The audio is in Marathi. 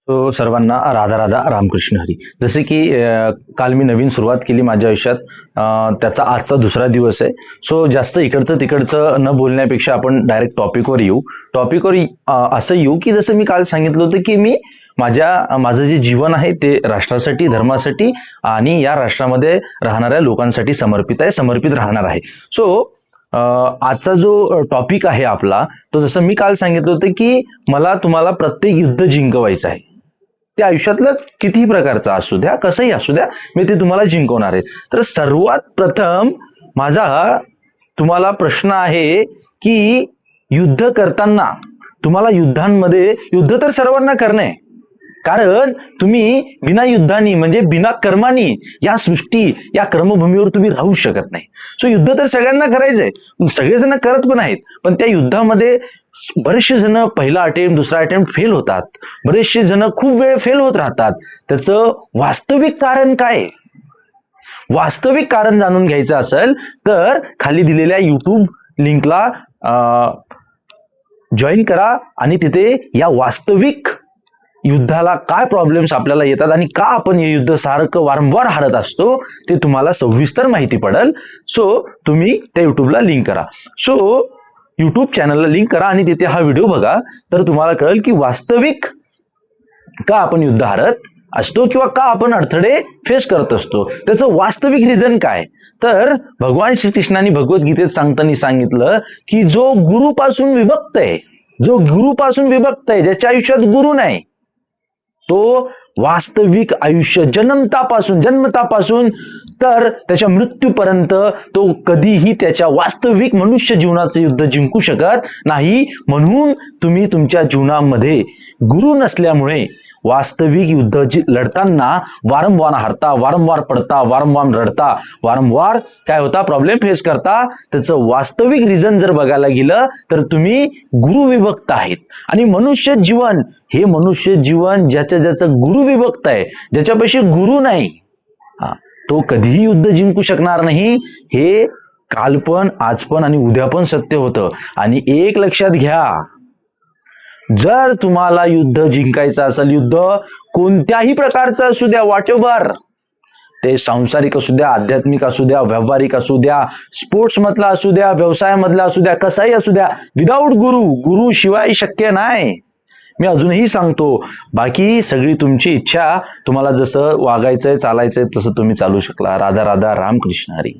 तो सर्वांना राधा राधा रामकृष्ण हरी. जसे की काल मी नवीन सुरुवात केली माझ्या आयुष्यात. त्याचा आजचा दुसरा दिवस आहे. सो जास्त इकडचं तिकडचं न बोलण्यापेक्षा आपण डायरेक्ट टॉपिकवर येऊ. टॉपिकवर असं येऊ की जसं मी काल सांगितलं होतं की मी माझं जे जीवन आहे ते राष्ट्रासाठी, धर्मासाठी आणि या राष्ट्रामध्ये राहणाऱ्या लोकांसाठी समर्पित राहणार आहे. सो आजचा जो टॉपिक आहे आपला, तो जसं मी काल सांगितलं होतं की तुम्हाला प्रत्येक युद्ध जिंकवायचं आहे. ते आयुष्यातलं कितीही प्रकारचं असू द्या, कसंही असू द्या, मी ते तुम्हाला जिंकवणार आहे. तर सर्वात प्रथम माझा तुम्हाला प्रश्न आहे की युद्ध करताना तुम्हाला युद्ध तर सर्वांना करणं आहे. कारण तुम्ही बिना युद्धानी म्हणजे बिना कर्मानी या कर्मभूमीवर तुम्ही राहू शकत नाही. सो युद्ध तर सगळ्यांना करायचंय, सगळेजण करत पण आहेत. पण त्या युद्धामध्ये बरेचसे जण पहिला अटेम्प्ट, दुसरा अटेम्प्ट फेल होतात. बरेचसे जण खूप वेळ फेल होत राहतात. त्याचं वास्तविक कारण काय? वास्तविक कारण जाणून घ्यायचं असेल तर खाली दिलेल्या युट्यूब लिंकला जॉईन करा आणि तिथे या वास्तविक युद्धाला काय प्रॉब्लेम्स आपल्याला येतात आणि का आपण हे युद्ध सारखं वारंवार हारत असतो ते तुम्हाला सविस्तर माहिती पडेल. सो तुम्ही त्या युट्यूबला लिंक करा. सो युट्यूब चॅनलला लिंक करा आणि तिथे हा व्हिडिओ बघा. तर तुम्हाला कळेल की वास्तविक का आपण युद्ध हारत असतो किंवा का आपण अडथळे फेस करत असतो, त्याचं वास्तविक रिझन काय. तर भगवान श्रीकृष्णाने भगवद्गीतेत सांगताना सांगितलं की जो गुरुपासून विभक्त आहे, ज्याच्या आयुष्यात गुरु नाही, तो वास्तविक आयुष्य जन्मतापासून तर त्याच्या मृत्यूपर्यंत तो कधीही त्याच्या वास्तविक मनुष्य जीवनाचं युद्ध जिंकू शकत नाही. म्हणून तुम्ही तुमच्या जीवनामध्ये गुरु नसल्यामुळे वास्तविक युद्ध लढताना वारंवार हारता, वारंवार पडता, वारंवार रडता, वारंवार काय होता प्रॉब्लेम फेस करता. त्याचं वास्तविक रिझन जर बघायला गेलं तर तुम्ही गुरु विभक्त आहेत. आणि मनुष्य जीवन ज्याचं गुरु विभक्त आहे, ज्याच्यापाशी गुरु नाही, तो कधीही युद्ध जिंकू शकणार नाही. हे काल पण, आज पण आणि उद्या पण सत्य होतं. आणि एक लक्षात घ्या, जर तुम्हाला युद्ध जिंकायचं असेल, युद्ध कोणत्याही प्रकारचं असू द्या, वॉटेव्हर, ते सांसारिक असू द्या, आध्यात्मिक असू द्या, व्यावहारिक असू द्या, स्पोर्ट्स मधला असू द्या, व्यवसायामधला असू द्या, कसाही असू द्या, विदाऊट गुरु शिवाय शक्य नाही. मी अजूनही सांगतो, बाकी सगळी तुमची इच्छा, तुम्हाला जसं वागायचंय, चालायचंय तसं तुम्ही चालू शकला. राधा राधा रामकृष्ण हरी.